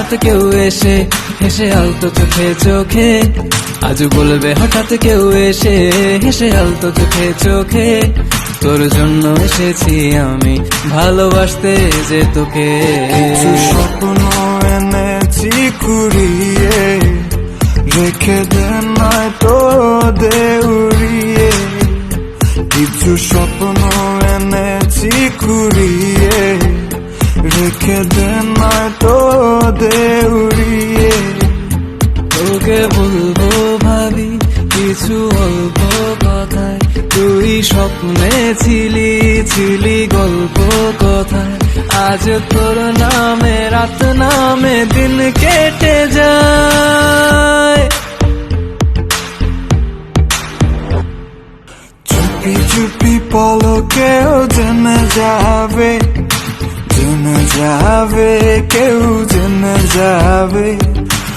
হঠাৎ কেউ এসে হেসে আলতো চোখে চোখে, আজ বলবে হঠাৎ কেউ এসে হেসে আলতো চোখে চোখে, তোর জন্য এসেছি আমি ভালোবাসতে যে তোকে। কিছু স্বপ্ন এনেছি কুড়িয়ে, রেখে দে নয়তো দে উড়িয়ে। কিছু স্বপ্ন এনেছি কুড়িয়ে, রেখে দে নয়তো দে উড়িয়ে। তোকে বলবো ভাবি কিছু অল্প কথায়, তুই স্বপ্নে ছিলি ছিলি গল্প কথায়, আজ তোর নামে রাত নামে দিন কেটে যায়। চুপি চুপি পলকেও জেনে যাবে, জেনে যাবে, কেউ জেনে যাবে।